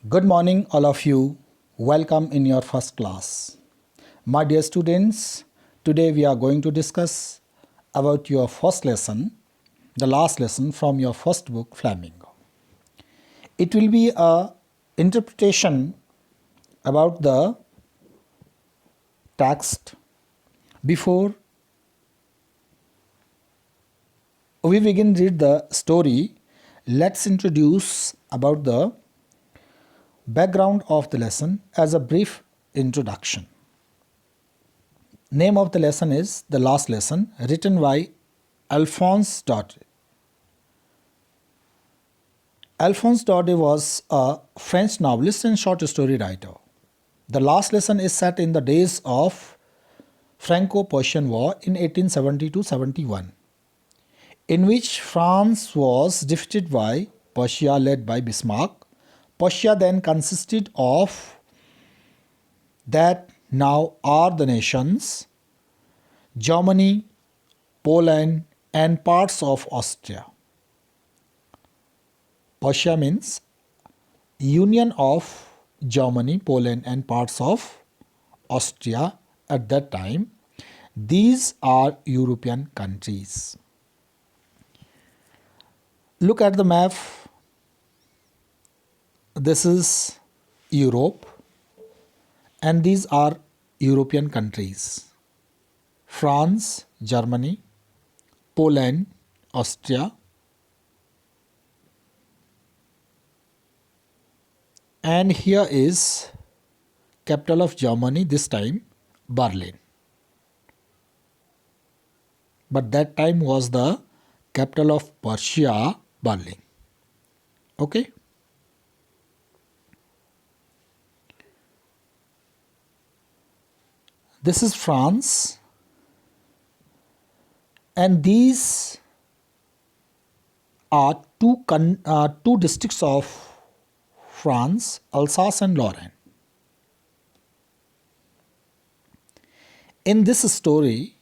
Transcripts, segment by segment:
Good morning, all of you. Welcome in your first class. My dear students, today we are going to discuss about your first lesson, the last lesson from your first book, Flamingo. It will be a interpretation about the text. Before we begin read the story, let's introduce about the background of the lesson as a brief introduction. Name of the lesson is The Last Lesson, written by Alphonse Daudet. Alphonse Daudet was a French novelist and short story writer. The Last Lesson is set in the days of Franco-Prussian War in 1870-71, in which France was defeated by Prussia led by Bismarck. Prussia then consisted of that now are the nations Germany, Poland, and parts of Austria. Prussia means union of Germany, Poland, and parts of Austria at that time. These are European countries. Look at the map. This is Europe, and these are European countries: France, Germany, Poland, Austria, and here is capital of Germany, this time Berlin. But that time was the capital of Prussia, Berlin. Okay. This is France, and these are two districts of France, Alsace and Lorraine. In this story,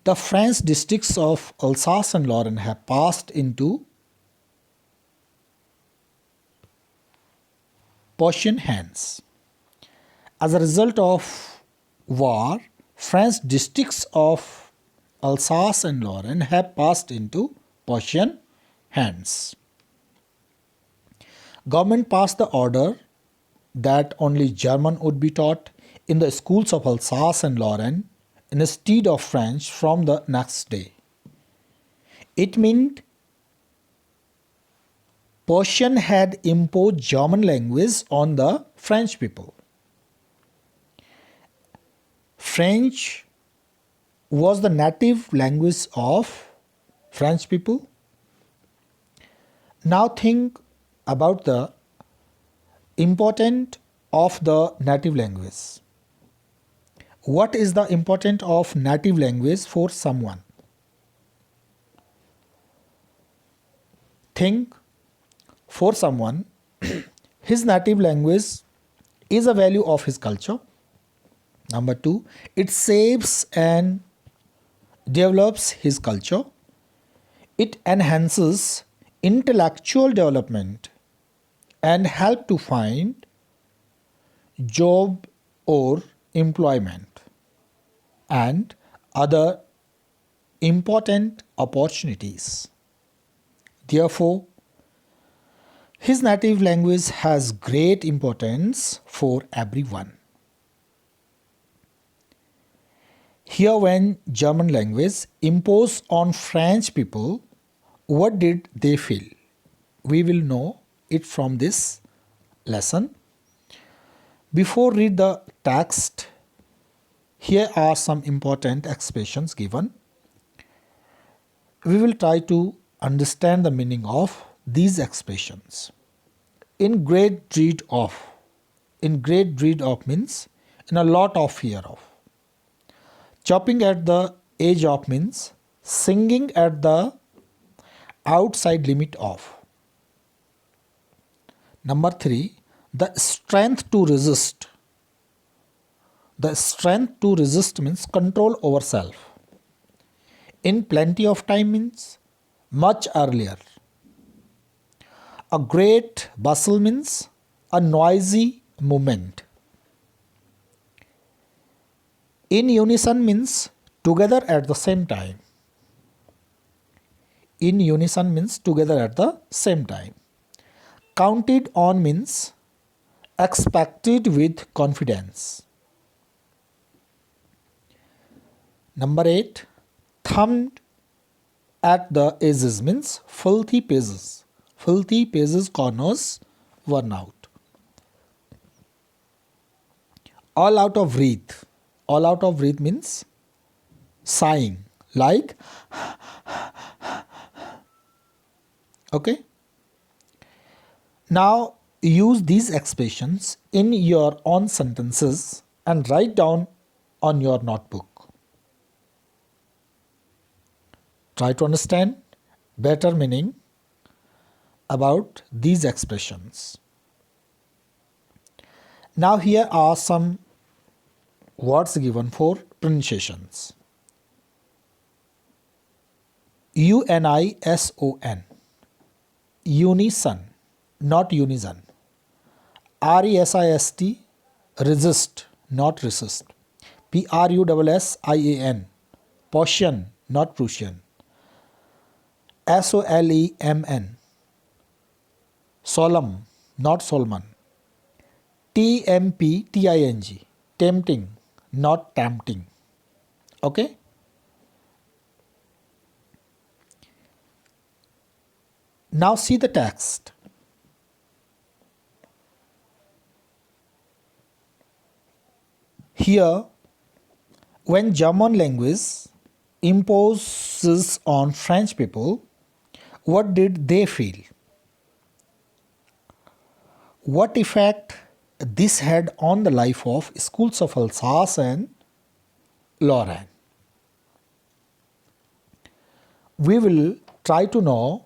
the French districts of Alsace and Lorraine have passed into Prussian hands. As a result of war, French districts of Alsace and Lorraine have passed into Prussian hands. Government passed the order that only German would be taught in the schools of Alsace and Lorraine instead of French from the next day. It meant Prussian had imposed German language on the French people. French was the native language of French people. Now think about the importance of the native language. What is the importance of native language for someone? Think, for someone, his native language is a value of his culture. Number two, it shapes and develops his culture. It enhances intellectual development and help to find job or employment and other important opportunities. Therefore, his native language has great importance for everyone. Here, when German language imposed on French people, what did they feel? We will know it from this lesson. Before read the text, here are some important expressions given. We will try to understand the meaning of these expressions. In great dread of. In great dread of means in a lot of fear of. Chopping at the edge of means singing at the outside limit of. Number 3, the strength to resist. The strength to resist means control over self. In plenty of time means much earlier. A great bustle means a noisy movement. In unison means together at the same time. In unison means together at the same time. Counted on means expected with confidence. Number 8, thumbed at the edges means filthy pages. Filthy pages, corners worn out. All out of breath. All out of breath means sighing, like okay. Now use these expressions in your own sentences and write down on your notebook. Try to understand better meaning about these expressions. Now here are some words given for pronunciations. unison, unison, not unison. resist, resist, not resist. prussion, Prussian, not Prussian. solemn, solemn, not Solomon. tempting, tempting, not tempting. Okay? Now see the text. Here, when German language imposes on French people, what did they feel? What effect this had on the life of schools of Alsace and Lorraine? We will try to know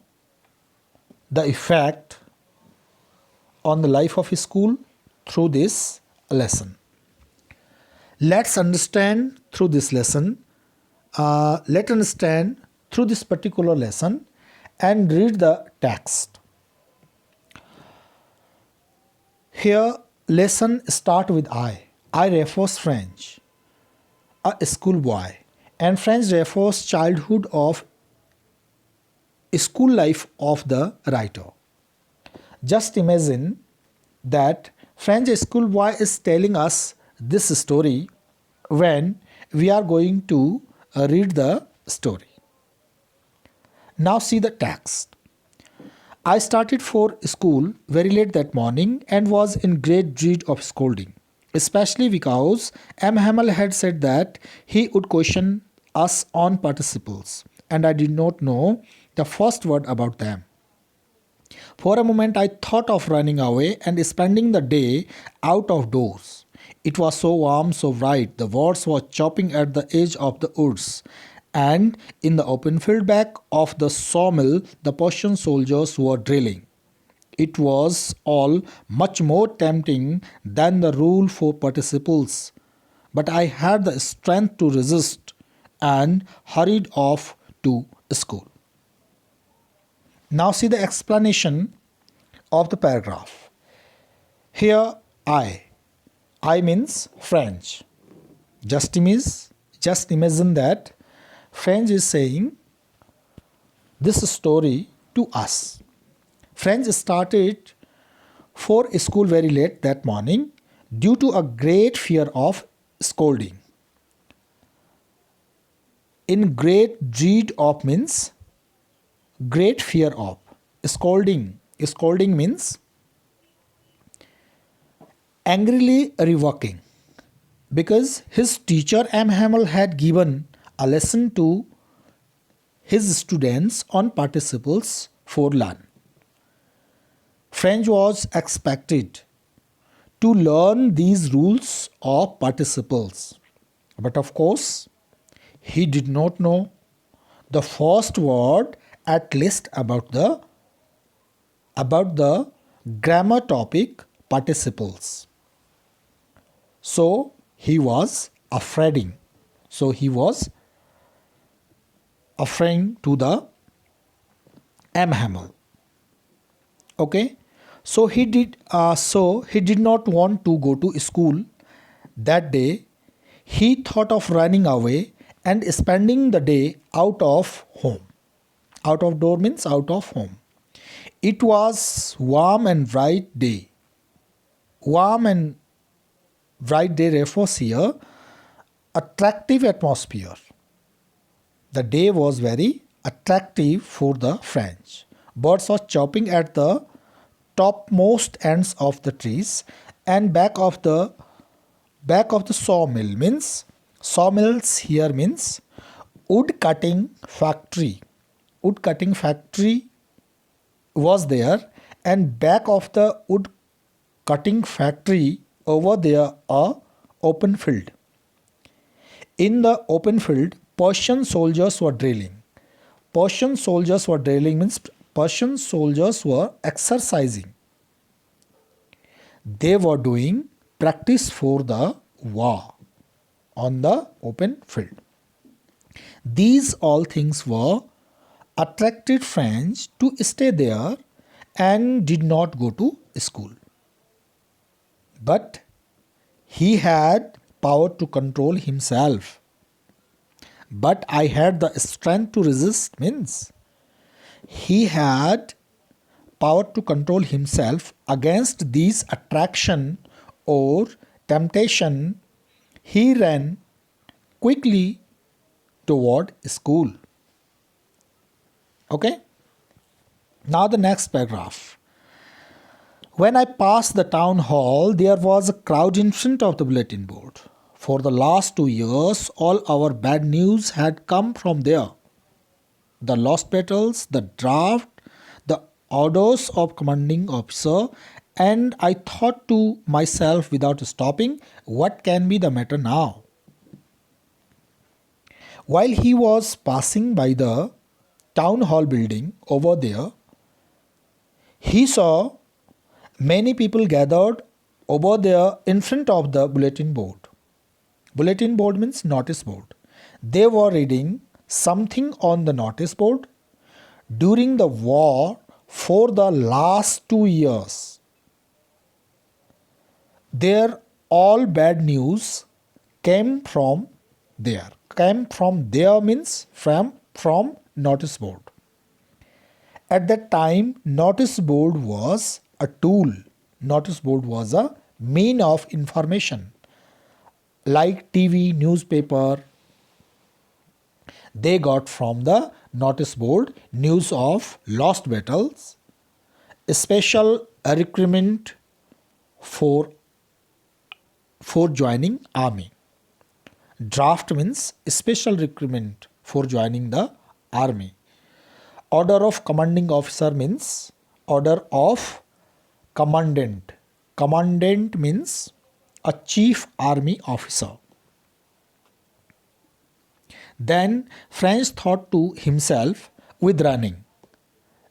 the effect on the life of a school through this lesson. Let's understand through this lesson. Let's understand through this particular lesson and read the text. Here, lesson start with I. I refers French, a schoolboy, and French refers childhood of school life of the writer. Just imagine that French schoolboy is telling us this story when we are going to read the story. Now see the text. I started for school very late that morning and was in great dread of scolding, especially because M. Hamel had said that he would question us on participles, and I did not know the first word about them. For a moment I thought of running away and spending the day out of doors. It was so warm, so bright, the birds were chopping at the edge of the woods, and in the open field back of the sawmill the Prussian soldiers were drilling. It was all much more tempting than the rule for participles, but I had the strength to resist and hurried off to school. Now see the explanation of the paragraph. Here I means French. Just imagine that French is saying this story to us. French started for school very late that morning due to a great fear of scolding. In great dread of means great fear of. Scolding means angrily revoking, because his teacher M. Hamel had given a lesson to his students on participles for learn. French was expected to learn these rules of participles, but of course he did not know the first word, at least about the grammar topic participles. So he was afraid to the M. Hamel. Okay, so he did not want to go to school that day. He thought of running away and spending the day out of home. Out of door means out of home. It was warm and bright day refers here attractive atmosphere. The day was very attractive for the French. Birds were chirping at the topmost ends of the trees, and back of the sawmill means sawmills here means wood cutting factory. Wood cutting factory was there, and back of the wood cutting factory over there a open field. In the open field, Persian soldiers were drilling. Persian soldiers were drilling means Persian soldiers were exercising. They were doing practice for the war on the open field. These all things were attracted French to stay there and did not go to school. But he had power to control himself. But I had the strength to resist means he had power to control himself against these attraction or temptation. He ran quickly toward school. Okay. Now the next paragraph. When I passed the town hall, there was a crowd in front of the bulletin board. For the last 2 years, all our bad news had come from there. The lost battles, the draft, the orders of commanding officer, and I thought to myself without stopping, what can be the matter now? While he was passing by the town hall building over there, he saw many people gathered over there in front of the bulletin board. Bulletin board means notice board. They were reading something on the notice board. During the war for the last 2 years, their all bad news came from there. Came from there means from notice board. At that time, notice board was a tool. Notice board was a mean of information like TV, newspaper. They got from the notice board news of lost battles, special recruitment for joining army. Draft means special recruitment for joining the army. Order of commanding officer means order of commandant. Commandant means a chief army officer. Then French thought to himself with running.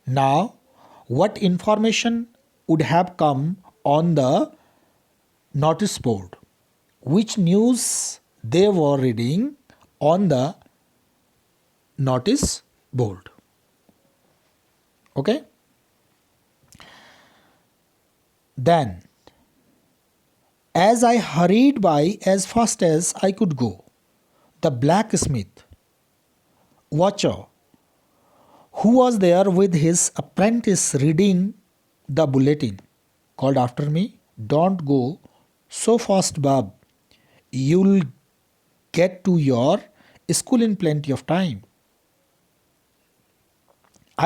Now, what information would have come on the notice board? Which news they were reading on the notice board? Okay? Then, as I hurried by as fast as I could go, the blacksmith, watcher, who was there with his apprentice reading the bulletin, called after me, "Don't go so fast, Bob. You'll get to your school in plenty of time."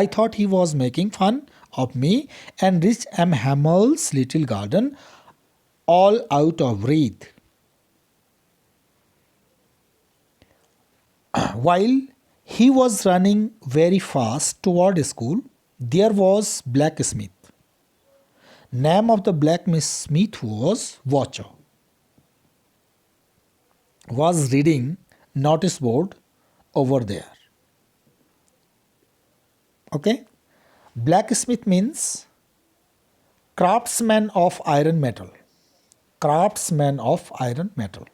I thought he was making fun of me and reached M. Hamel's little garden all out of breath. While he was running very fast toward school, there was blacksmith. Name of the blacksmith was Watcher. Was reading notice board over there. Okay? Blacksmith means craftsman of iron metal. Craftsman of iron metal.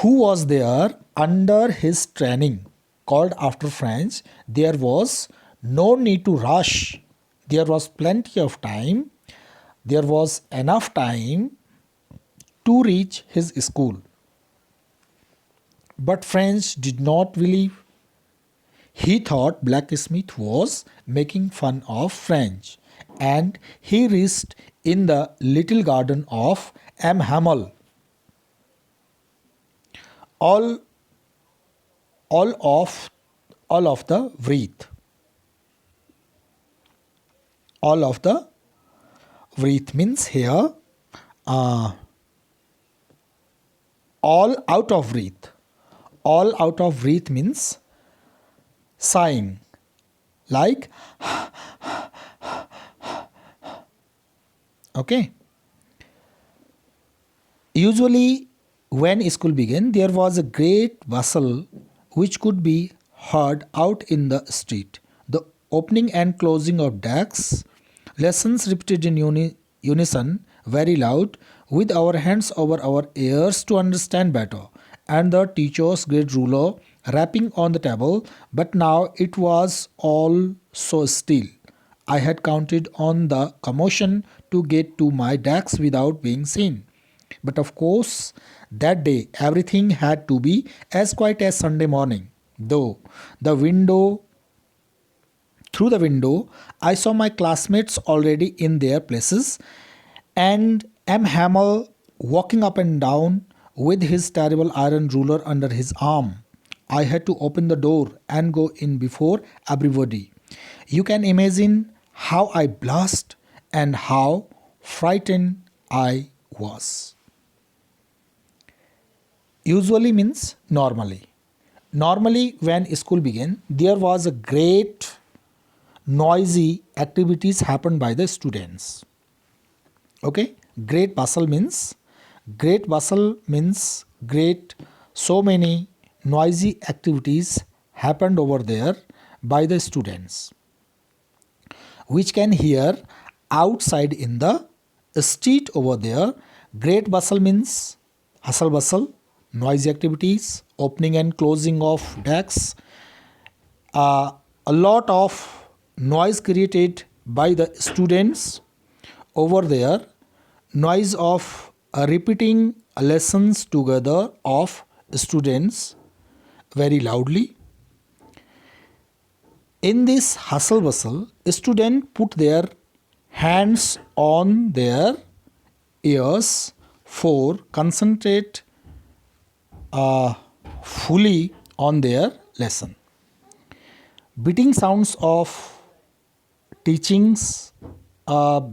Who was there under his training, called after French. There was no need to rush There was plenty of time. There was enough time to reach his school. But Franz did not believe. He thought Blacksmith was making fun of Franz, and he reached in the little garden of M. Hamel. All, all of, all of the wreath. All of the wreath means here uh, all out of wreath. All out of wreath means sighing, like okay. Usually, when school began, there was a great bustle which could be heard out in the street. The opening and closing of desks, lessons repeated in unison, very loud, with our hands over our ears to understand better, and the teacher's great ruler rapping on the table, but now it was all so still. I had counted on the commotion to get to my desk without being seen. But of course, that day everything had to be as quiet as Sunday morning. Though the window, through the window, I saw my classmates already in their places, and M. Hamel walking up and down with his terrible iron ruler under his arm. I had to open the door and go in before everybody. You can imagine how I blushed and how frightened I was. Usually means normally. Normally, when school began, there was a great noisy activities happened by the students. Okay, great bustle means great, so many noisy activities happened over there by the students, which can hear outside in the street over there. Great bustle means hustle bustle, noisy activities, opening and closing of desks, a lot of noise created by the students over there, noise of repeating lessons together of students very loudly. In this hustle bustle, students put their hands on their ears for concentrate fully on their lesson. Beating sounds of teachings,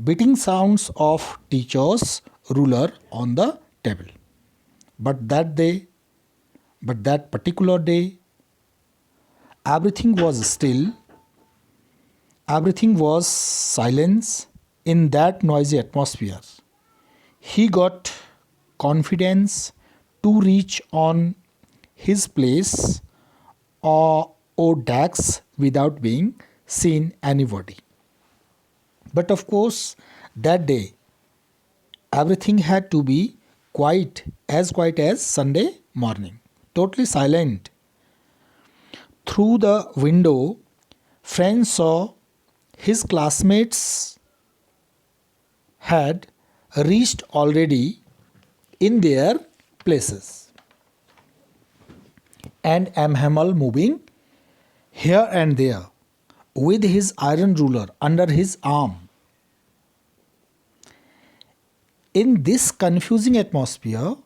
beating sounds of teachers' ruler on the table. But that particular day, everything was still, everything was silence in that noisy atmosphere. He got confidence to reach on his place or Dax without being seen anybody. But of course, that day, everything had to be quiet as Sunday morning, totally silent. Through the window, Franz saw his classmates had reached already in their places, and M. Hamel moving here and there with his iron ruler under his arm. In this confusing atmosphere,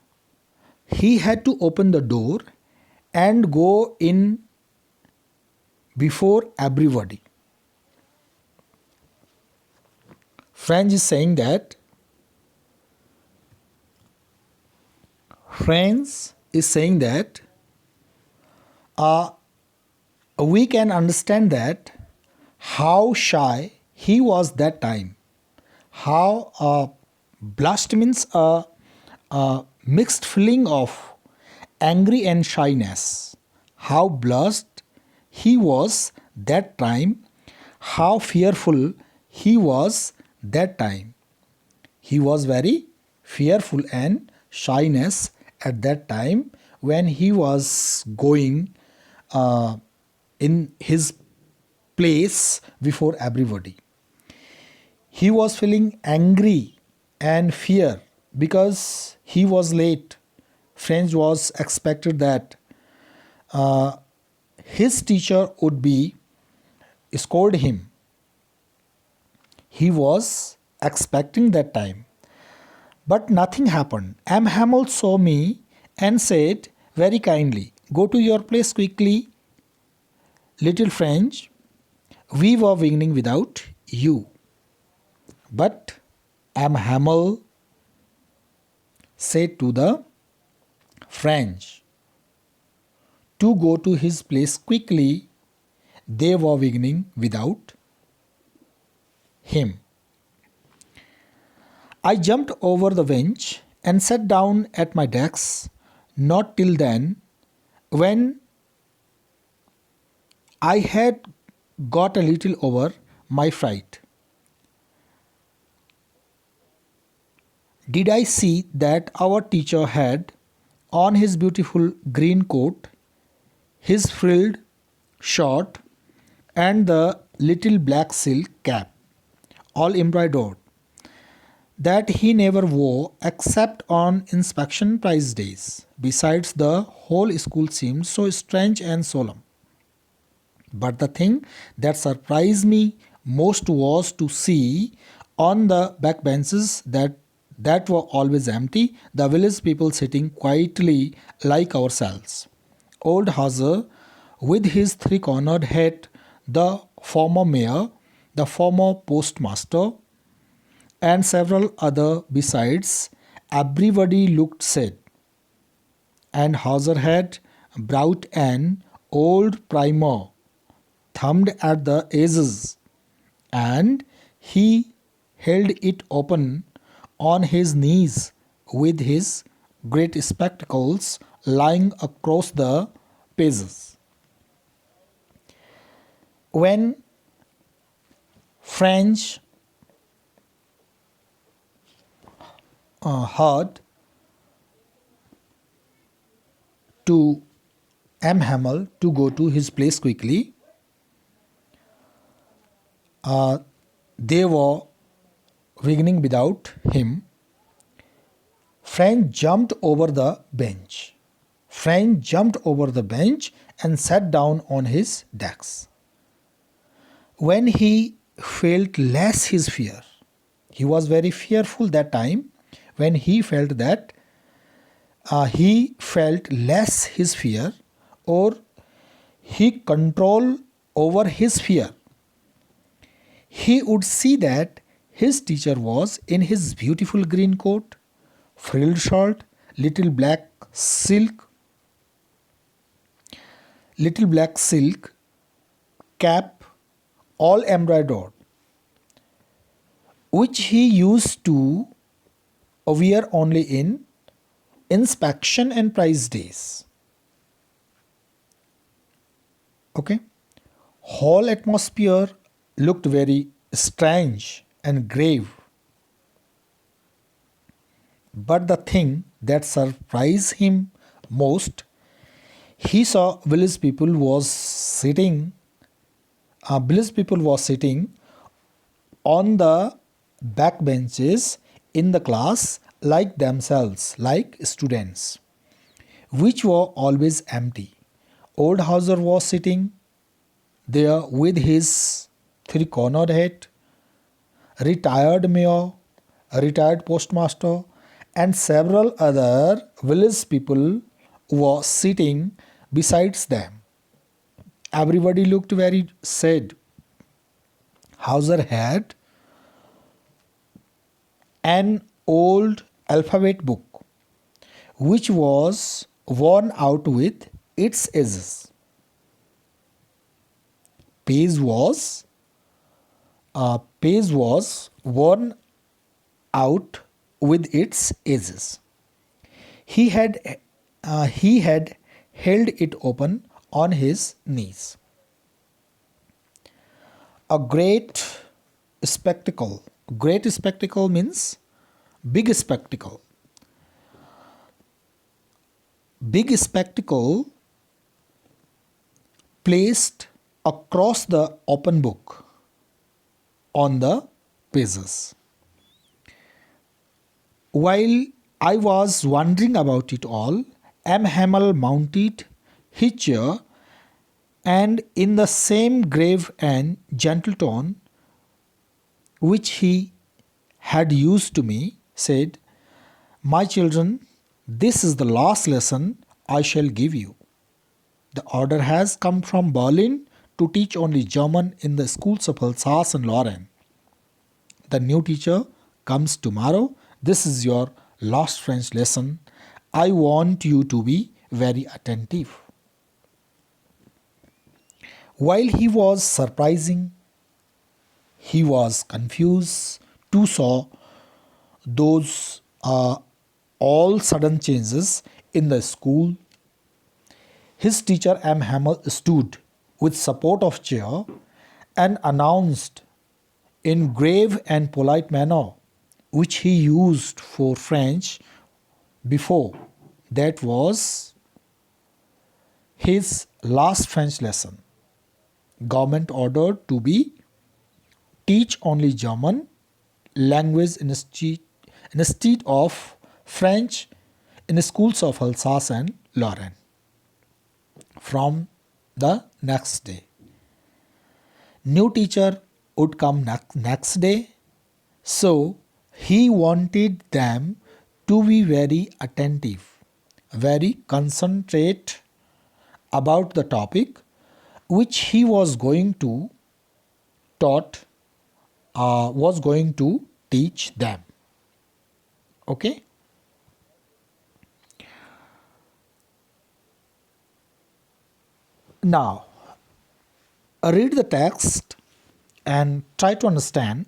he had to open the door and go in before everybody. Franz is saying that we can understand that how shy he was that time. How blushed means a mixed feeling of angry and shyness. How blushed he was that time. How fearful he was that time. He was very fearful and shyness at that time when he was going in his place before everybody. He was feeling angry and fear because he was late. French was expected that his teacher would be scold him. He was expecting that time. But nothing happened. M. Hamel saw me and said very kindly, "Go to your place quickly, little French. We were beginning without you." But M. Hamel said to the French to go to his place quickly. They were beginning without him. I jumped over the bench and sat down at my desk. Not till then, when I had got a little over my fright, did I see that our teacher had on his beautiful green coat, his frilled shirt, and the little black silk cap, all embroidered, that he never wore except on inspection prize days. Besides, the whole school seemed so strange and solemn. But the thing that surprised me most was to see on the backbenches that were always empty, the village people sitting quietly like ourselves. Old Hauser, with his three-cornered hat, the former mayor, the former postmaster, and several other besides, everybody looked sad. And Hauser had brought an old primer thumbed at the edges, and he held it open on his knees with his great spectacles lying across the pages. When French heard to M. Hamel to go to his place quickly, they were beginning without him. French jumped over the bench. French jumped over the bench and sat down on his desk. When he felt less his fear, he was very fearful that time. When he felt that he felt less his fear, or he control over his fear, he would see that his teacher was in his beautiful green coat, frilled shirt, little black silk cap, all embroidered, which he used to wear only in inspection and prize days. Okay, whole atmosphere looked very strange and grave. But the thing that surprised him most, he saw village people was sitting on the back benches in the class like themselves, like students, which were always empty. Old Hauser was sitting there with his three-cornered hat, retired mayor, retired postmaster, and several other village people were sitting besides them. Everybody looked very sad. Hauser had an old alphabet book which was worn out with its edges. Page was worn out with its edges. He had held it open on his knees. A great spectacle. Great spectacle means big spectacle. Big spectacle placed across the open book on the pages. While I was wondering about it all, M. Hamel mounted his chair and, in the same grave and gentle tone which he had used to me, said, "My children, this is the last lesson I shall give you. The order has come from Berlin to teach only German in the schools of Alsace and Lorraine. The new teacher comes tomorrow. This is your last French lesson. I want you to be very attentive." While he was surprising, he was confused to saw those all sudden changes in the school. His teacher M. Hamel stood with support of chair and announced in grave and polite manner, which he used for French before, that was his last French lesson. Government ordered to be teach only German language instead of French in the schools of Alsace and Lorraine from the next day. New teacher would come next day, so he wanted them to be very attentive, very concentrate about the topic which he was going to teach them. Okay. Now, read the text and try to understand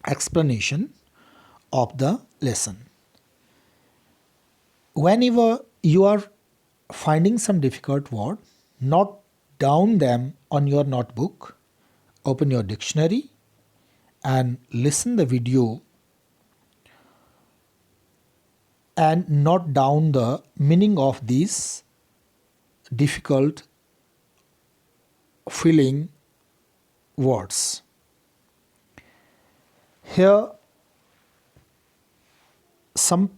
explanation of the lesson. Whenever you are finding some difficult word, note down them on your notebook, open your dictionary and listen the video and note down the meaning of these difficult feeling words. Here some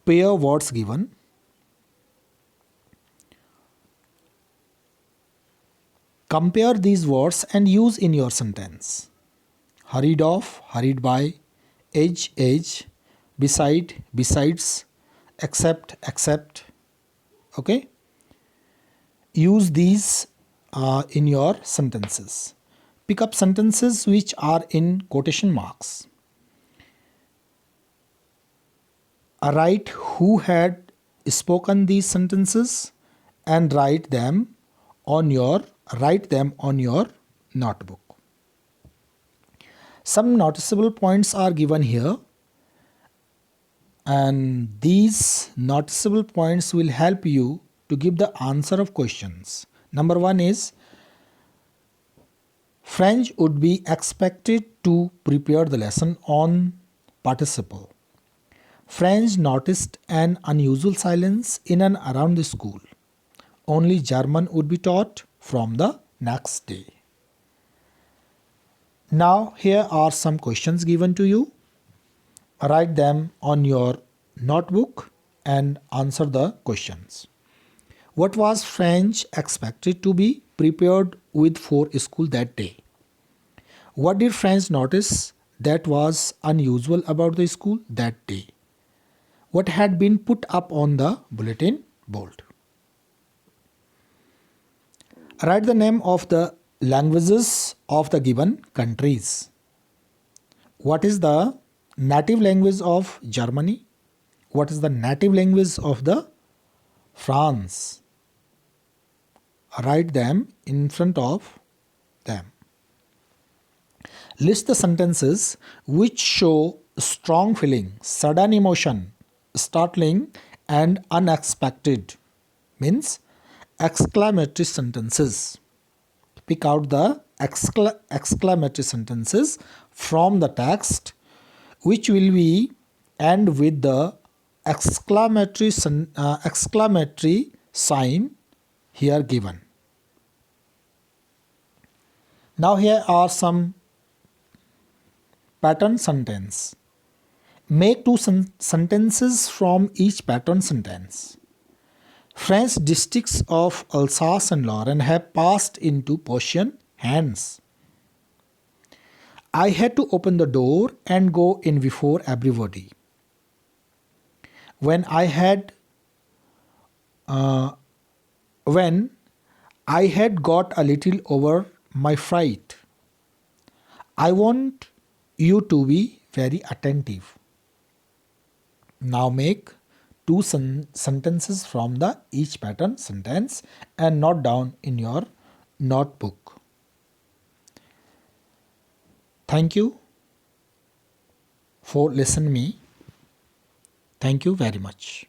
pair words given. Compare these words and use in your sentence. Hurried off, hurried by, edge, beside, besides, except. Okay? Use these in your sentences. Pick up sentences which are in quotation marks. Write who had spoken these sentences and write them on your notebook. Some noticeable points are given here, and these noticeable points will help you to give the answer of questions. Number one is French would be expected to prepare the lesson on participle. French noticed an unusual silence in and around the school. Only German would be taught from the next day. Now here are some questions given to you. Write them on your notebook and answer the questions. What was French expected to be prepared with for school that day? What did French notice that was unusual about the school that day? What had been put up on the bulletin board? Write the name of the languages of the given countries. What is the native language of Germany? What is the native language of the France? Write them in front of them. List the sentences which show strong feeling, sudden emotion, startling and unexpected. Means exclamatory sentences. Pick out the exclamatory sentences from the text which will be end with the exclamatory sign here given. Now here are some pattern sentence. Make two sentences from each pattern sentence. French districts of Alsace and Lorraine have passed into Prussian hands. I had to open the door and go in before everybody. When I had when I had got a little over my fright. I want you to be very attentive. Now make two sentences from the each pattern sentence and note down in your notebook. Thank you for listening me. Thank you very much.